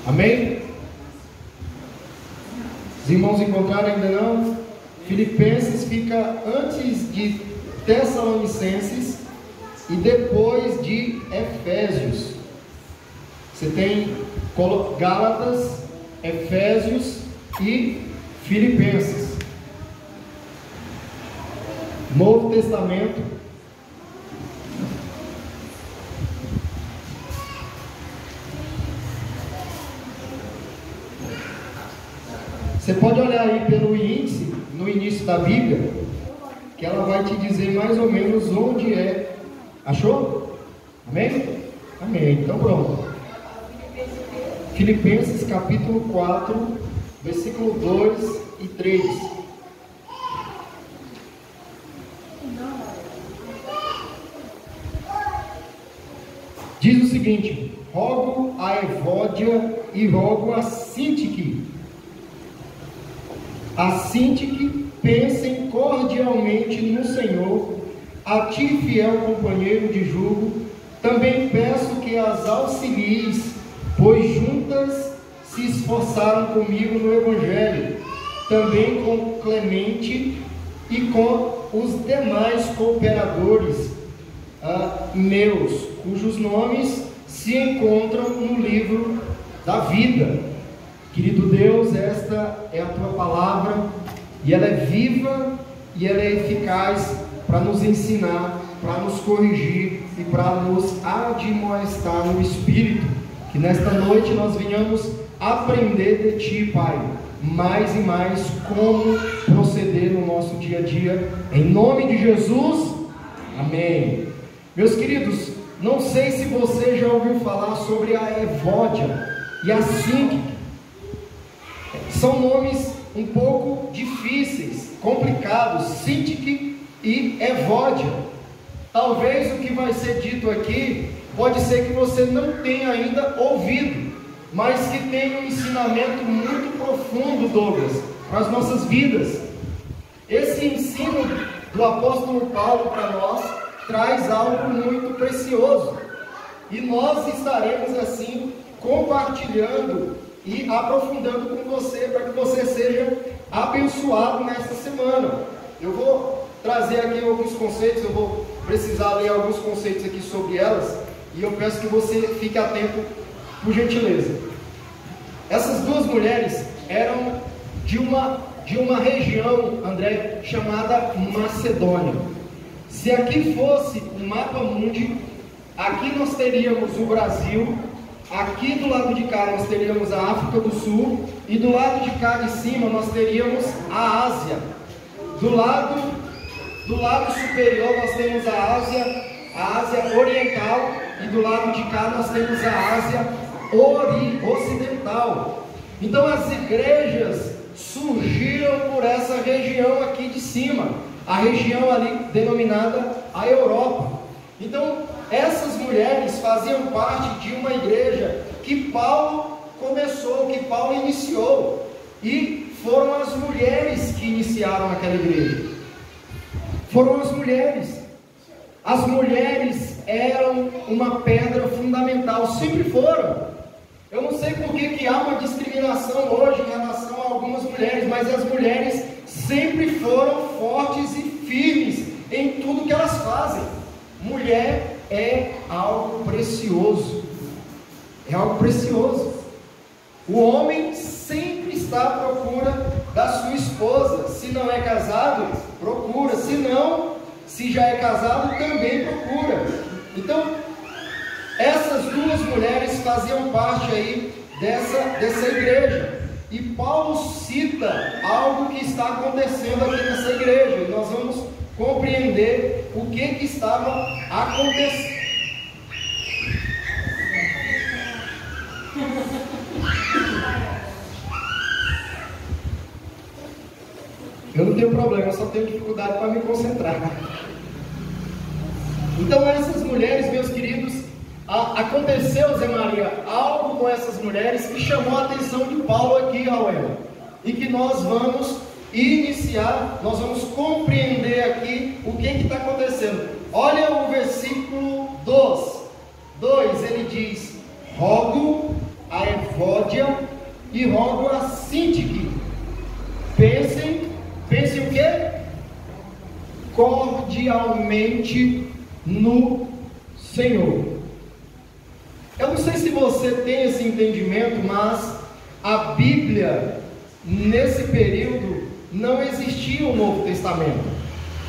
Amém? Os irmãos encontraram ainda não? Filipenses fica antes de Tessalonicenses e depois de Efésios. Você tem Gálatas, Efésios e Filipenses. Novo Testamento. Você pode olhar aí pelo índice, no início da Bíblia, que ela vai te dizer mais ou menos onde é. Achou? Amém? Amém. Então pronto. Filipenses capítulo 4, versículo 2 e 3. Diz o seguinte: rogo a Evódia e rogo a Sintique. Assim que pensem cordialmente no Senhor. A ti, fiel companheiro de jugo, também peço que as auxilies, pois juntas se esforçaram comigo no Evangelho, também com Clemente e com os demais cooperadores meus, cujos nomes se encontram no livro da vida. Querido Deus, esta é a Tua palavra, e ela é viva e ela é eficaz para nos ensinar, para nos corrigir e para nos admoestar no Espírito. Que nesta noite nós venhamos aprender de Ti, Pai, mais e mais como proceder no nosso dia a dia, em nome de Jesus, amém. Meus queridos, não sei se você já ouviu falar sobre a Evódia e a Sintique. São nomes um pouco difíceis, complicados, Sintique e Evódia. Talvez o que vai ser dito aqui, pode ser que você não tenha ainda ouvido, mas que tem um ensinamento muito profundo, Douglas, para as nossas vidas. Esse ensino do apóstolo Paulo para nós traz algo muito precioso, e nós estaremos assim compartilhando e aprofundando com você, para que você seja abençoado nesta semana. Eu vou trazer aqui alguns conceitos, eu vou precisar ler alguns conceitos aqui sobre elas, e eu peço que você fique atento, por gentileza. Essas duas mulheres eram de uma região, André, chamada Macedônia. Se aqui fosse um mapa mundi, aqui nós teríamos o Brasil, aqui do lado de cá nós teríamos a África do Sul, e do lado de cá de cima nós teríamos a Ásia. Do lado superior nós temos a Ásia Oriental, e do lado de cá nós temos a Ásia Ocidental. Então as igrejas surgiram por essa região aqui de cima, a região ali denominada a Europa. Então essas mulheres faziam parte de uma igreja que Paulo começou, que Paulo iniciou, e foram as mulheres que iniciaram aquela igreja. Foram as mulheres. As mulheres eram uma pedra fundamental, sempre foram. Eu não sei por que há uma discriminação hoje em relação a algumas mulheres, mas as mulheres sempre foram fortes e firmes em tudo que elas fazem. Mulher é algo precioso, é algo precioso. O homem sempre está à procura da sua esposa. Se não é casado, procura. Se não, se já é casado, também procura. Então, essas duas mulheres faziam parte aí dessa igreja. E Paulo cita algo que está acontecendo aqui nessa igreja, e nós vamos compreender o que estava acontecendo. Eu não tenho problema, eu só tenho dificuldade para me concentrar. Então essas mulheres, meus queridos, aconteceu, Zé Maria, algo com essas mulheres que chamou a atenção de Paulo aqui, Rauel, e que nós vamos iniciar, nós vamos compreender aqui o que está acontecendo. Olha o versículo 2, ele diz: rogo a Evódia e rogo a Sintique. Pensem o quê? Cordialmente no Senhor. Eu não sei se você tem esse entendimento, mas a Bíblia, nesse período, não existia o Novo Testamento.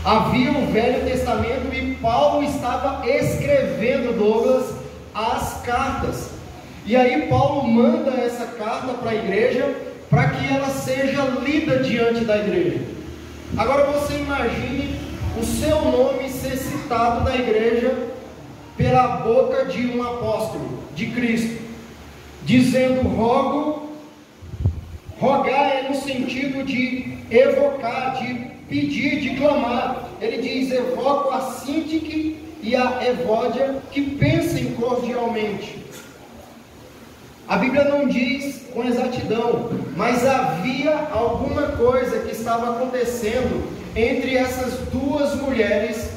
Havia o Velho Testamento e Paulo estava escrevendo, Douglas, as cartas. E aí Paulo manda essa carta para a igreja, para que ela seja lida diante da igreja. Agora você imagine o seu nome ser citado na igreja pela boca de um apóstolo de Cristo, dizendo rogar é no sentido de evocar, de pedir, de clamar. Ele diz: evoco a Sintique e a Evódia, que pensem cordialmente. A Bíblia não diz com exatidão, mas havia alguma coisa que estava acontecendo entre essas duas mulheres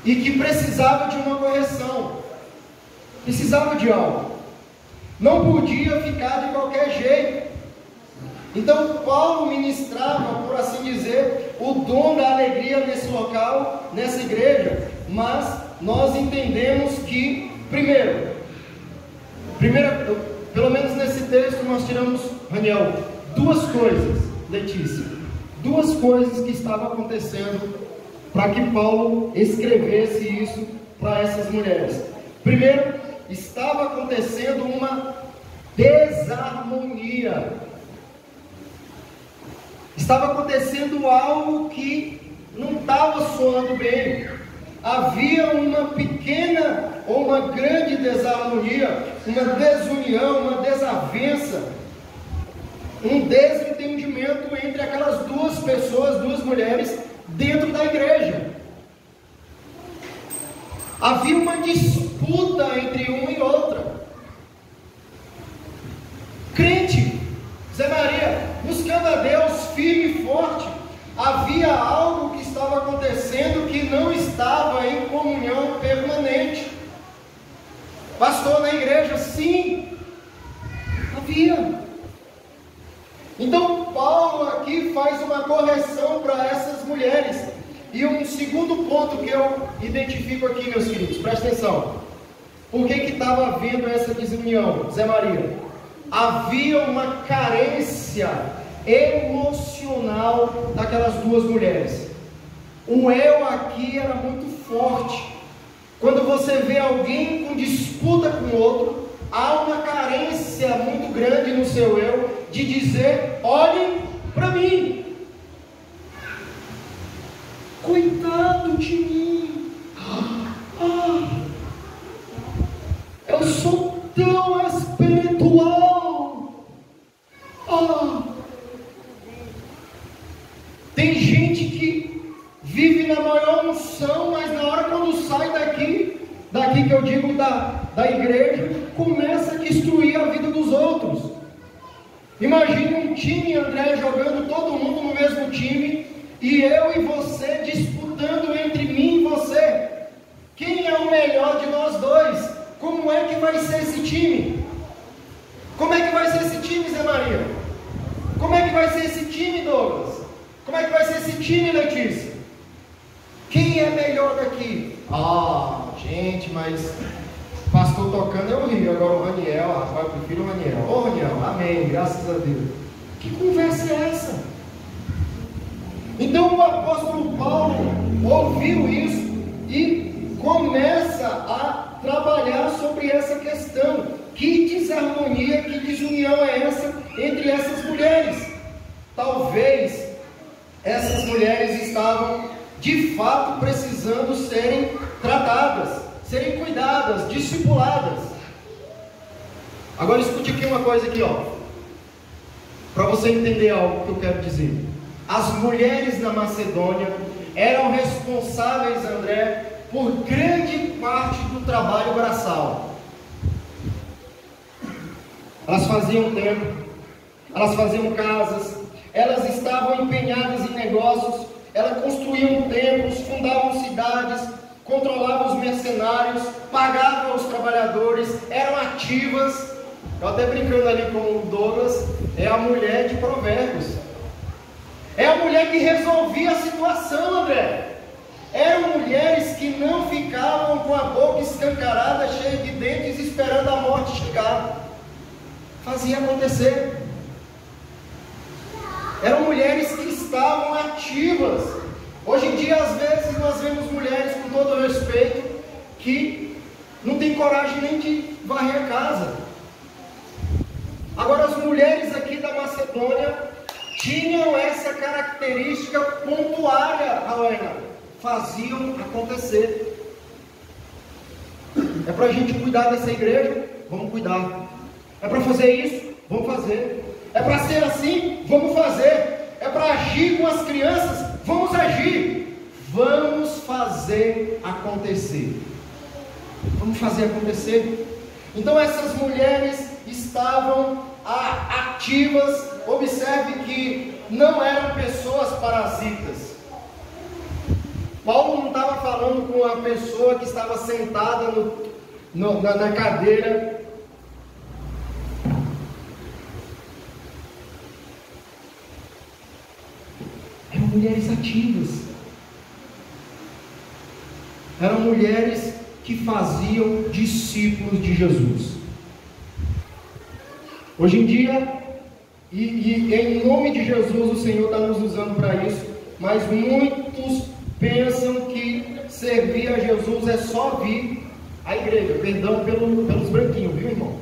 e que precisava de uma correção, precisava de algo, não podia ficar de qualquer jeito. Então Paulo ministrava, por assim dizer, o dom da alegria nesse local, nessa igreja. Mas nós entendemos que, primeiro, pelo menos nesse texto nós tiramos, Raniel, duas coisas, Letícia, duas coisas que estavam acontecendo para que Paulo escrevesse isso para essas mulheres. Primeiro, estava acontecendo uma desarmonia. Estava acontecendo algo que não estava soando bem. Havia uma pequena ou uma grande desarmonia, uma desunião, uma desavença, um desentendimento entre aquelas duas pessoas, duas mulheres, dentro da igreja. Havia uma disputa entre uma e outra. Crente, Zé Maria, buscando a Deus firme e forte, havia algo que estava acontecendo que não estava em comunhão permanente. Pastor, na igreja, sim, havia. Então Paulo aqui faz uma correção para essas mulheres. E um segundo ponto que eu identifico aqui, meus queridos, presta atenção. Por que estava havendo essa desunião, Zé Maria? Havia uma carência emocional daquelas duas mulheres. O eu aqui era muito forte. Quando você vê alguém com disputa com o outro, há uma carência muito grande no seu eu de dizer: olhem para mim, coitado de mim, eu sou tão espiritual. Tem gente que vive na maior unção, mas na hora quando sai daqui que eu digo da igreja, começa a destruir a vida dos outros. Imagine um time, André, jogando todo mundo no mesmo time, e eu e você disputando entre mim e você. Quem é o melhor de nós dois? Como é que vai ser esse time? Como é que vai ser esse time, Zé Maria? Como é que vai ser esse time, Douglas? Como é que vai ser esse time, Letícia? Quem é melhor daqui? Gente, mas pastor tocando é horrível. Agora o Raniel, rapaz, eu prefiro o Raniel. Ô Raniel, amém, graças a Deus. Que conversa é essa? Então o apóstolo Paulo ouviu isso e começa a trabalhar sobre essa questão. Que desarmonia, que desunião é essa entre essas mulheres? Talvez essas mulheres estavam de fato precisando serem tratadas, serem cuidadas, discipuladas. Agora escute aqui uma coisa aqui, para você entender algo que eu quero dizer. As mulheres na Macedônia eram responsáveis, André, por grande parte do trabalho braçal. Elas faziam templo, elas faziam casas, elas estavam empenhadas em negócios, elas construíam templos, fundavam cidades, controlavam os mercenários, pagavam os trabalhadores, eram ativas. Eu até brincando ali com o Douglas, é a mulher de Provérbios. É a mulher que resolvia a situação, André. Eram mulheres que não ficavam com a boca escancarada, cheia de dentes, esperando a morte chegar. Fazia acontecer. Eram mulheres que estavam ativas. Hoje em dia, às vezes, nós vemos mulheres, com todo respeito, que não tem coragem nem de varrer a casa. Agora, as mulheres aqui da Macedônia tinham essa característica pontuária, Rauena. Faziam acontecer. É para a gente cuidar dessa igreja? Vamos cuidar. É para fazer isso? Vamos fazer. É para ser assim? Vamos fazer. É para agir com as crianças? Vamos agir. Vamos fazer acontecer. Vamos fazer acontecer. Então essas mulheres estavam ativas. Observe que não eram pessoas parasitas. Paulo não estava falando com a pessoa que estava sentada na cadeira. Eram mulheres ativas. Eram mulheres que faziam discípulos de Jesus. Hoje em dia, e em nome de Jesus, o Senhor está nos usando para isso, mas muitos pensam que servir a Jesus é só vir à igreja. Perdão pelos branquinhos, viu, irmão?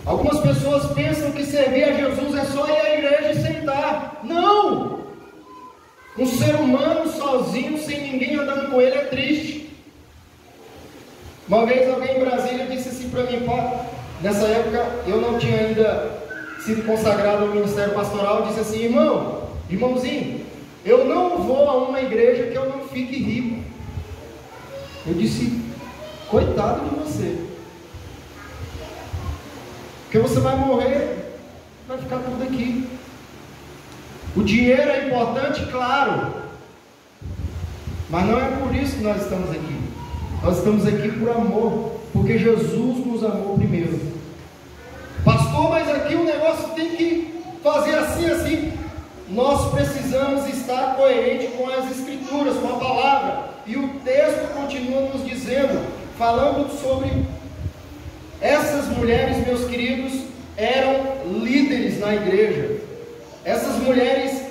Algumas pessoas pensam que servir a Jesus é só ir à igreja e sentar. Não! Um ser humano sozinho, sem ninguém andando com ele, é triste. Uma vez alguém em Brasília disse assim para mim, nessa época eu não tinha ainda sido consagrado ao ministério pastoral, disse assim, irmãozinho, eu não vou a uma igreja que eu não fique rico. Eu disse, coitado de você, porque você vai morrer, vai ficar tudo aqui. O dinheiro é importante, claro, mas não é por isso que nós estamos aqui. Nós estamos aqui por amor, porque Jesus nos amou primeiro. Pastor, mas aqui o negócio tem que fazer assim. Nós precisamos estar coerente com as Escrituras, com a palavra. E o texto continua nos dizendo, falando sobre essas mulheres, meus queridos, eram líderes na igreja. Essas mulheres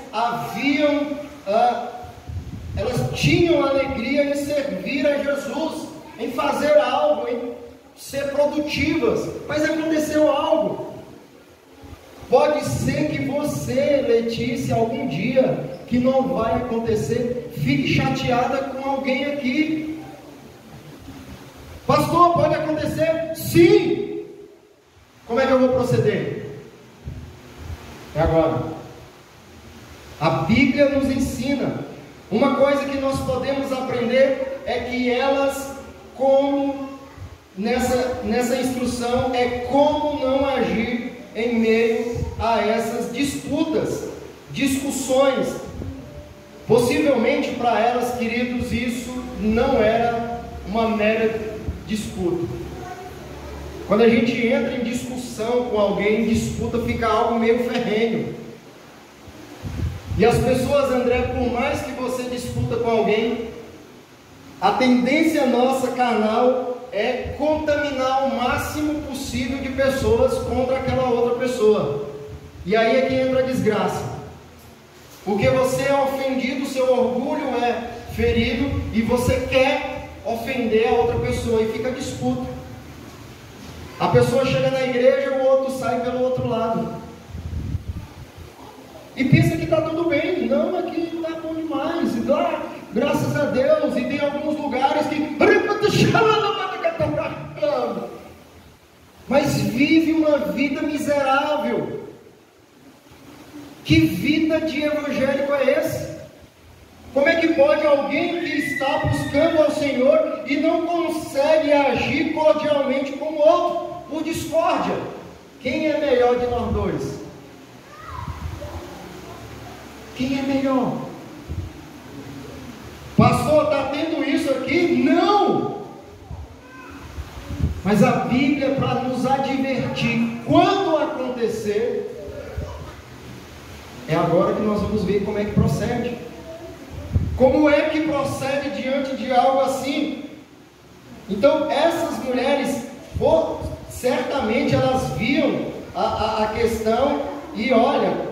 elas tinham alegria em servir a Jesus, em fazer algo, em ser produtivas. Mas aconteceu algo. Pode ser que você, Letícia, algum dia, que não vai acontecer, fique chateada com alguém aqui. Pastor, pode acontecer? Sim! Como é que eu vou proceder? É agora. A Bíblia nos ensina. Uma coisa que nós podemos aprender é que elas, como nessa instrução, é como não agir em meio a essas discussões. Possivelmente para elas, queridos, isso não era uma mera disputa. Quando a gente entra em discussão com alguém, disputa fica algo meio ferrenho. E as pessoas, André, por mais que você disputa com alguém, a tendência nossa carnal é contaminar o máximo possível de pessoas contra aquela outra pessoa. E aí é que entra a desgraça. Porque você é ofendido, seu orgulho é ferido e você quer ofender a outra pessoa e fica a disputa. A pessoa chega na igreja, o outro sai pelo outro lado. E pensa que está tudo bem. Não, aqui está bom demais. E lá, graças a Deus. E tem alguns lugares que... Mas vive uma vida miserável. Que vida de evangélico é esse? Como é que pode alguém que está buscando ao Senhor e não consegue agir cordialmente com o outro? Por discórdia. Quem é melhor de nós dois? Quem é melhor? Pastor, está tendo isso aqui? Não! Mas a Bíblia, para nos advertir quando acontecer, é agora que nós vamos ver como é que procede. Como é que procede diante de algo assim? Então, essas mulheres, certamente elas viam a questão e olha,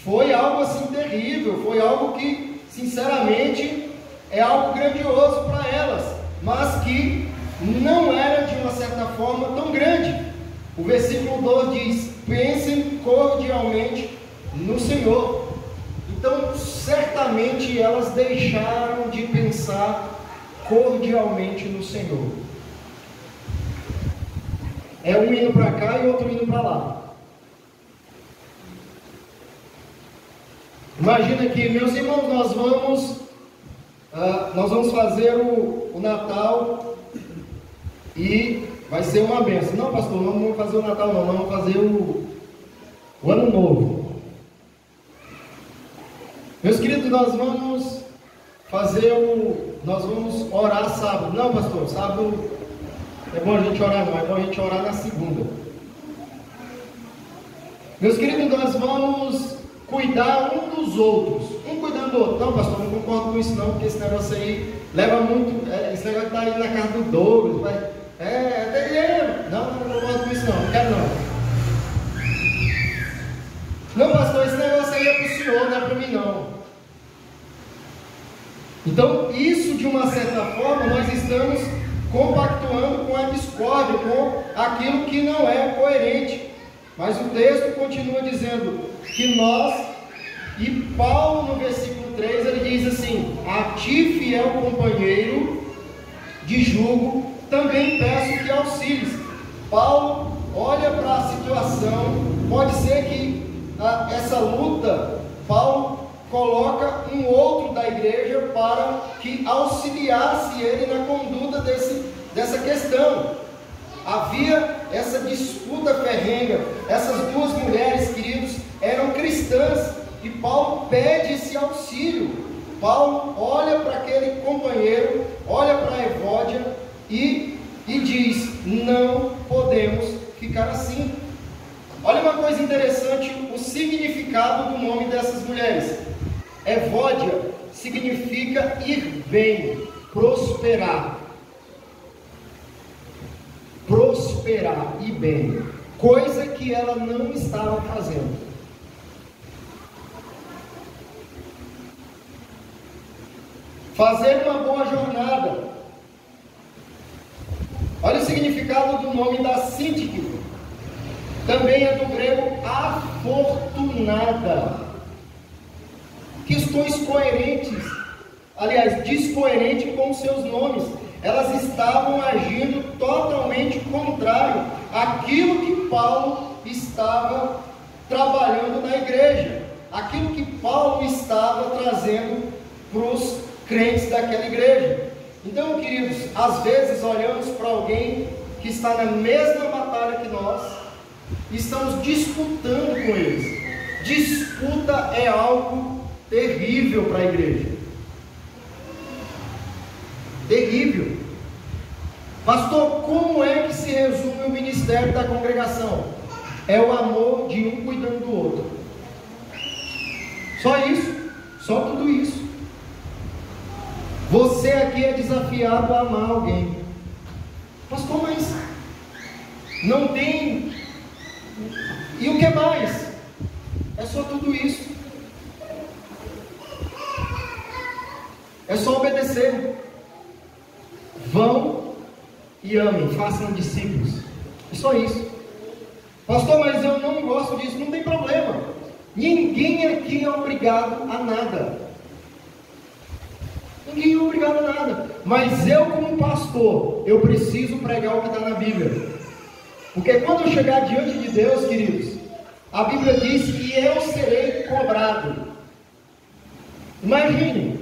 foi algo assim terrível, foi algo que, sinceramente, é algo grandioso para elas, mas que não era de uma certa forma tão grande. O versículo 2 diz: pensem cordialmente no Senhor. Então, certamente elas deixaram de pensar cordialmente no Senhor. É um indo para cá e outro indo para lá. Imagina que, meus irmãos, nós vamos fazer o Natal e vai ser uma bênção. Não, pastor, não vamos fazer o Natal não, vamos fazer o Ano Novo. Meus queridos, nós vamos orar sábado. Não, pastor, sábado é bom a gente orar não, é bom a gente orar na segunda. Meus queridos, nós vamos cuidar um dos outros, um cuidando do outro. Não, pastor, não concordo com isso não, porque esse negócio aí leva muito, esse negócio está aí na casa do Douglas, não concordo com isso não quero não. Não, pastor, esse negócio aí é para o senhor, não é para mim não. Então, isso de uma certa forma, nós estamos compactuando com a discórdia, com aquilo que não é coerente. Mas o texto continua dizendo que nós, e Paulo no versículo 3, ele diz assim: a ti, fiel companheiro de jugo, também peço que auxilies. Paulo olha para a situação, pode ser que essa luta, Paulo coloca um outro da igreja para que auxiliasse ele na conduta dessa questão. Havia essa disputa ferrenha. Essas duas mulheres, queridos, eram cristãs, e Paulo pede esse auxílio. Paulo olha para aquele companheiro, olha para a Evódia e diz: não podemos ficar assim. Olha uma coisa interessante, o significado do nome dessas mulheres. Evódia significa ir bem, prosperar. Prosperar e bem, coisa que ela não estava fazendo. Fazer uma boa jornada. Olha o significado do nome da Síntique. Também é do grego afortunada. Questões coerentes, aliás, descoerentes com os seus nomes. Elas estavam agindo totalmente contrário àquilo que Paulo estava trabalhando na igreja, aquilo que Paulo estava trazendo para os crentes daquela igreja. Então, queridos, às vezes olhamos para alguém que está na mesma batalha que nós e estamos disputando com eles. Disputa é algo terrível para a igreja. Terrível. Pastor, como é que se resume o ministério da congregação? É o amor de um cuidando do outro. Só isso, só tudo isso. Você aqui é desafiado a amar alguém. Pastor, mas não tem. E o que mais? É só tudo isso. É só obedecer. Vão e amem, façam discípulos. É só isso. Pastor, mas eu não gosto disso. Não tem problema. Ninguém aqui é obrigado a nada. Ninguém é obrigado a nada. Mas eu, como pastor, eu preciso pregar o que está na Bíblia. Porque quando eu chegar diante de Deus, queridos, a Bíblia diz que eu serei cobrado. Imagine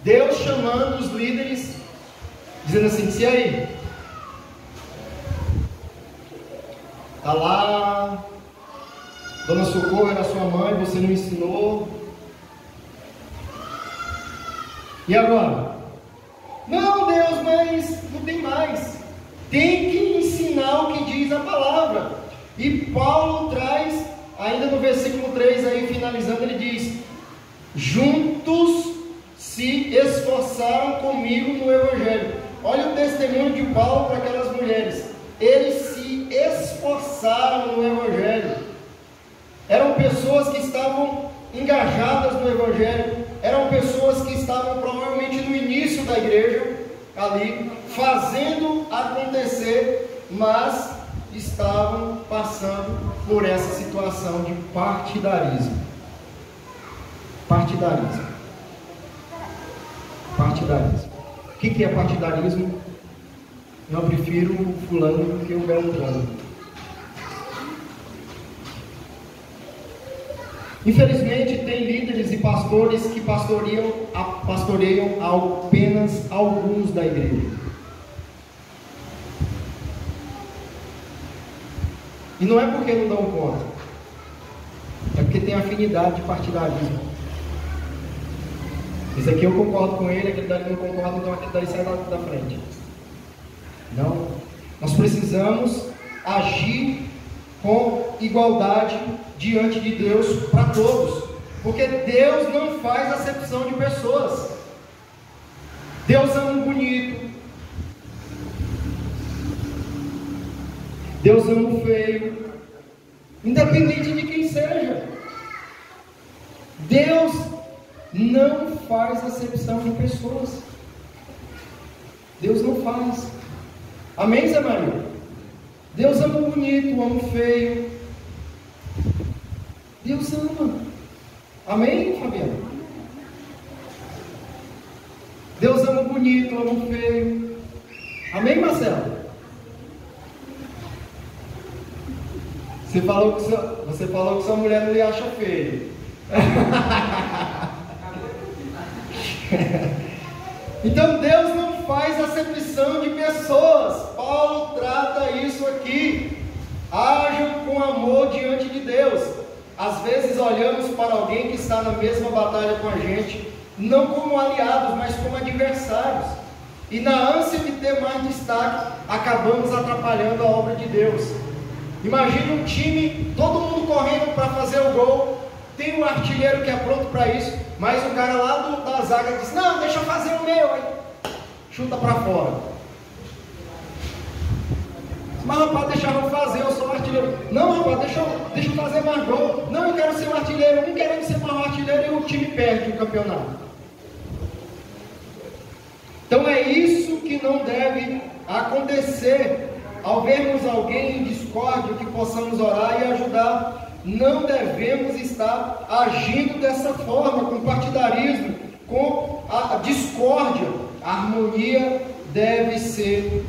Deus chamando os líderes, dizendo assim: se aí, está lá, Dona Socorro era sua mãe, você não ensinou. E agora? Não, Deus, mas não tem mais. Tem que final que diz a palavra. E Paulo traz, ainda no versículo 3, aí finalizando, ele diz: juntos se esforçaram comigo no Evangelho. Olha o testemunho de Paulo para aquelas mulheres. Eles se esforçaram no Evangelho. Eram pessoas que estavam engajadas no Evangelho. Eram pessoas que estavam provavelmente no início da igreja, ali, fazendo acontecer, mas estavam passando por essa situação de partidarismo. Partidarismo. O que é partidarismo? Eu prefiro o fulano do que o beltrano. Infelizmente, tem líderes e pastores que pastoreiam apenas alguns da igreja. E não é porque não dão conta, é porque tem afinidade de partidarismo. Esse aqui eu concordo com ele, aquele dali não concordo, então aquele dali sai da frente. Não, nós precisamos agir com igualdade diante de Deus para todos, porque Deus não faz acepção de pessoas. Deus ama o bonito, Deus ama o feio, independente de quem seja. Deus não faz acepção de pessoas. Deus não faz. Amém, Zé Maria? Deus ama o bonito, ama o feio. Deus ama. Amém, Fabiano? Deus ama o bonito, ama o feio. Amém, Marcelo? Você falou que sua mulher não lhe acha feio. Então Deus não faz acepção de pessoas. Paulo trata isso aqui. Hajam com amor diante de Deus. Às vezes olhamos para alguém que está na mesma batalha com a gente, não como aliados, mas como adversários. E na ânsia de ter mais destaque, acabamos atrapalhando a obra de Deus. Imagina um time, todo mundo correndo para fazer o gol. Tem um artilheiro que é pronto para isso, mas o cara lá da zaga diz: não, deixa eu fazer o meu. Aí chuta para fora. Mas rapaz, deixa eu fazer, eu sou um artilheiro. Não, rapaz, deixa eu fazer mais gol. Não, eu quero ser um artilheiro. Um querendo ser mais um artilheiro e o time perde o campeonato. Então é isso que não deve acontecer. Ao vermos alguém em discórdia, que possamos orar e ajudar. Não devemos estar agindo dessa forma, com partidarismo, com a discórdia. A harmonia deve ser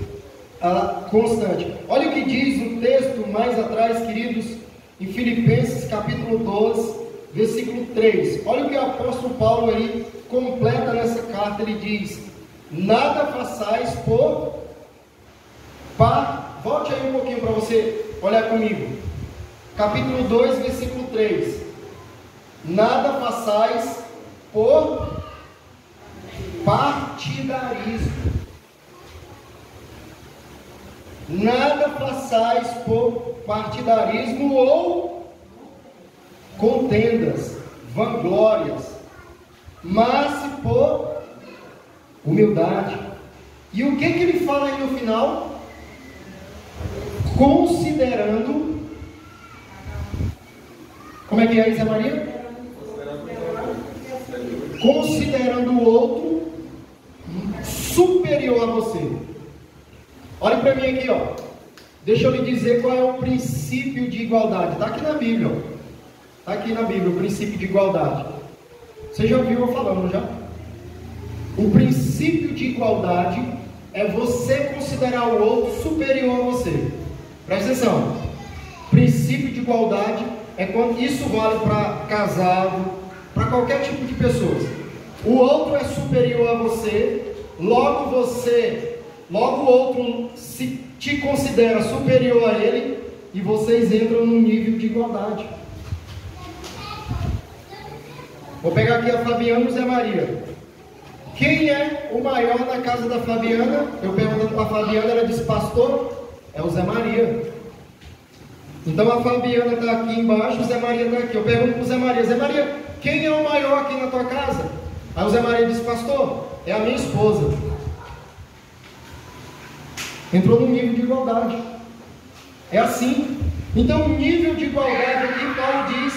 constante. Olha o que diz o texto mais atrás, queridos, em Filipenses capítulo 12, versículo 3. Olha o que o apóstolo Paulo aí completa nessa carta. Ele diz: nada façais por volte aí um pouquinho para você olhar comigo. Capítulo 2, versículo 3. Nada façais por partidarismo. Nada façais por partidarismo ou contendas, vanglórias, mas por humildade. E o que ele fala aí no final? Considerando. Como é que é, Zé Maria? Considerando o outro superior a você. Olhe para mim aqui, ó. Deixa eu lhe dizer qual é o princípio de igualdade. Está aqui na Bíblia, ó. Está aqui na Bíblia o princípio de igualdade. Você já ouviu eu falando, já? O princípio de igualdade é você considerar o outro superior a você. Presta atenção. Princípio de igualdade é quando isso vale para casado, para qualquer tipo de pessoas. O outro é superior a você, logo o outro te considera superior a ele, e vocês entram num nível de igualdade. Vou pegar aqui a Fabiana e o Zé Maria. Quem é o maior na casa da Fabiana? Eu perguntando para a Fabiana, ela disse: pastor. É o Zé Maria. Então a Fabiana está aqui embaixo, o Zé Maria está aqui. Eu pergunto para o Zé Maria: Zé Maria, quem é o maior aqui na tua casa? Aí o Zé Maria disse: pastor, é a minha esposa. Entrou no nível de igualdade. É assim. Então, o nível de igualdade aqui, Paulo diz: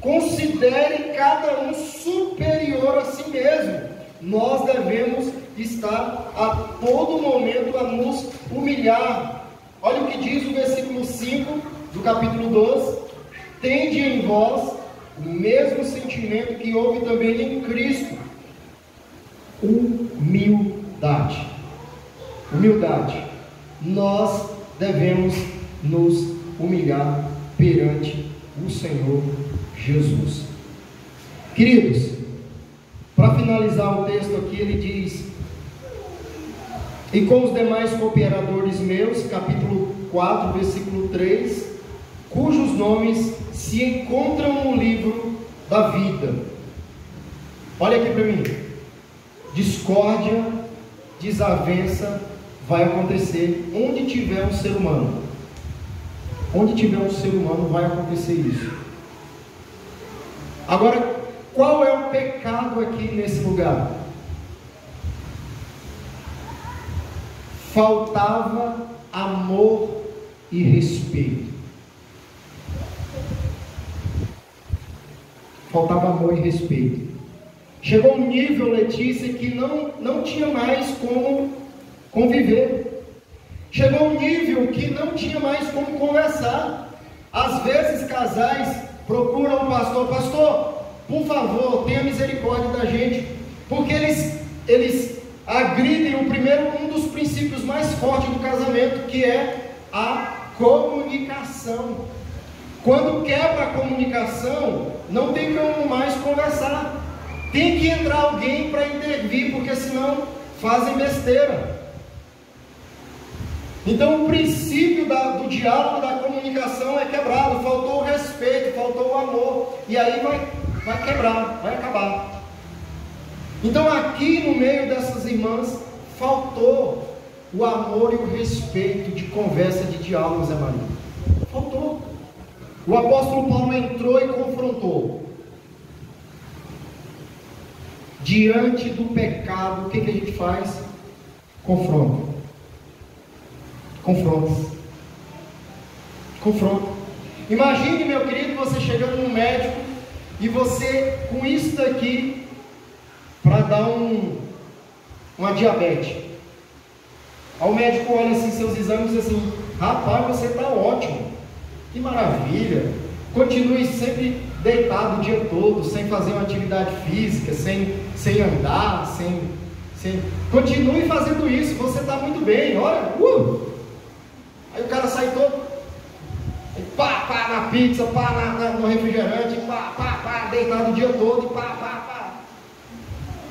considere cada um superior a si mesmo. Nós devemos estar a todo momento a nos humilhar. Olha o que diz o versículo 5 do capítulo 12: tende em vós o mesmo sentimento que houve também em Cristo. Humildade. Humildade. Nós devemos nos humilhar perante o Senhor Jesus. Queridos, para finalizar o texto aqui, ele diz: e com os demais cooperadores meus, capítulo 4, versículo 3, cujos nomes se encontram no livro da vida. Olha aqui para mim. Discórdia, desavença vai acontecer onde tiver um ser humano. Onde tiver um ser humano vai acontecer isso. Agora, qual é o pecado aqui nesse lugar? Faltava amor e respeito. Faltava amor e respeito. Chegou um nível, Letícia, que não tinha mais como conviver. Chegou um nível que não tinha mais como conversar. Às vezes casais procuram o pastor: pastor, por favor, tenha misericórdia da gente, porque eles agridem um dos princípios mais fortes do casamento, que é a comunicação. Quando quebra a comunicação, não tem como mais conversar. Tem que entrar alguém para intervir, porque senão fazem besteira. Então o princípio do diálogo, da comunicação é quebrado. Faltou o respeito, faltou o amor, e aí vai quebrar, vai acabar. Então aqui no meio dessas irmãs faltou o amor e o respeito de conversa, de diálogo, Zé Maria. Faltou. O apóstolo Paulo entrou e confrontou. Diante do pecado, o que a gente faz? Confronta. Confronta. Imagine, meu querido, você chegando no médico e você com isso daqui para dar uma diabetes. Aí o médico olha assim seus exames e diz assim: rapaz, você está ótimo, que maravilha, continue sempre deitado o dia todo, sem fazer uma atividade física, sem andar, continue fazendo isso, você está muito bem, olha, Aí o cara sai todo, pá na pizza, pá no refrigerante, pá, deitado o dia todo, e pá.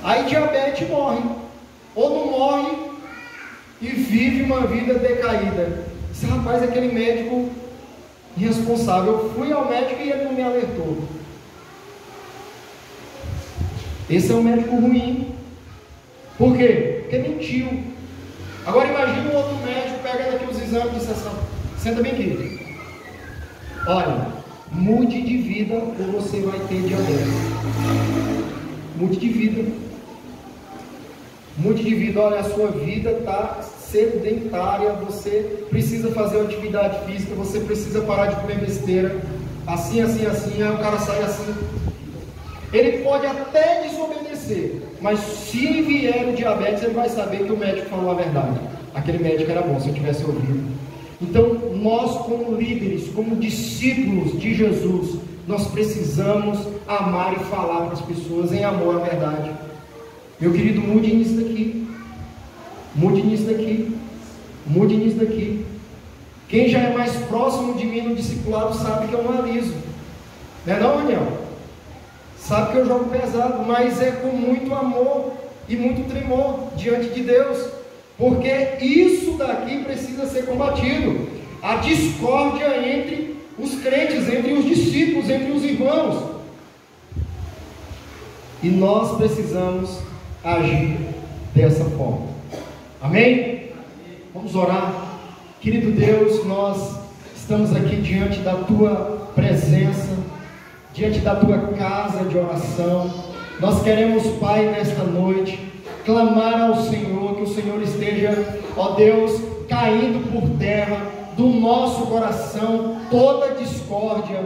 Aí diabetes morre, ou não morre e vive uma vida decaída. Esse rapaz é aquele médico irresponsável. Eu fui ao médico e ele não me alertou. Esse é um médico ruim. Por quê? Porque mentiu. Agora imagine um outro médico pegando aqui os exames de sessão. Senta bem aqui. Olha, mude de vida ou você vai ter diabetes. Mude de vida. Mude de vida. Olha, a sua vida está sedentária. Você precisa fazer uma atividade física. Você precisa parar de comer besteira. Assim. Aí o cara sai assim. Ele pode até desobedecer, mas se vier o diabetes, ele vai saber que o médico falou a verdade. Aquele médico era bom, se eu tivesse ouvido. Então, nós como líderes, como discípulos de Jesus, nós precisamos amar e falar para as pessoas em amor à verdade. Meu querido, mude nisso daqui. Mude nisso daqui. Mude nisso daqui. Quem já é mais próximo de mim no discipulado sabe que eu não aliso. Não é não, Daniel? Sabe que eu jogo pesado, mas é com muito amor e muito tremor diante de Deus, porque isso daqui precisa ser combatido. A discórdia entre os crentes, entre os discípulos, entre os irmãos. E nós precisamos agir dessa forma. Amém? Vamos orar. Querido Deus, nós estamos aqui diante da Tua presença, diante da Tua casa de oração. Nós queremos, Pai, nesta noite, clamar ao Senhor, que o Senhor esteja, ó Deus, caindo por terra do nosso coração toda discórdia,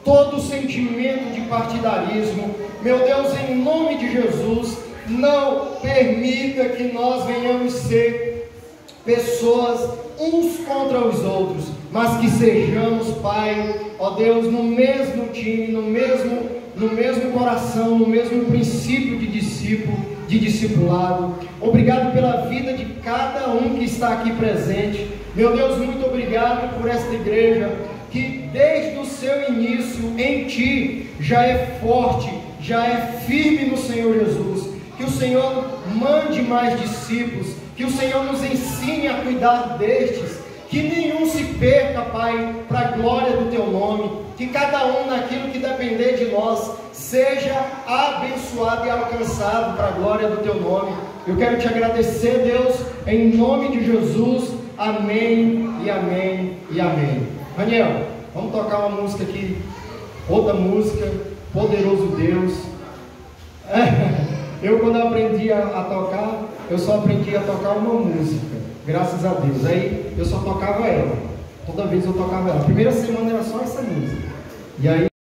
todo sentimento de partidarismo. Meu Deus, em nome de Jesus, não permita que nós venhamos ser pessoas uns contra os outros, mas que sejamos, Pai, ó Deus, no mesmo time, no mesmo coração, no mesmo princípio de discípulo, de discipulado. Obrigado pela vida de cada um que está aqui presente. Meu Deus, muito obrigado por esta igreja, que desde o seu início em Ti já é forte, já é firme no Senhor Jesus. Que o Senhor mande mais discípulos, que o Senhor nos ensine a cuidar destes, que nenhum se perca, Pai, para a glória do Teu nome, que cada um naquilo que depender de nós, seja abençoado e alcançado para a glória do Teu nome. Eu quero Te agradecer, Deus, em nome de Jesus, amém, e amém, e amém. Daniel, vamos tocar uma música aqui, outra música, Poderoso Deus. Eu, quando aprendi a tocar, eu só aprendi a tocar uma música, graças a Deus. Aí eu só tocava ela, toda vez eu tocava ela. A primeira semana era só essa música, e aí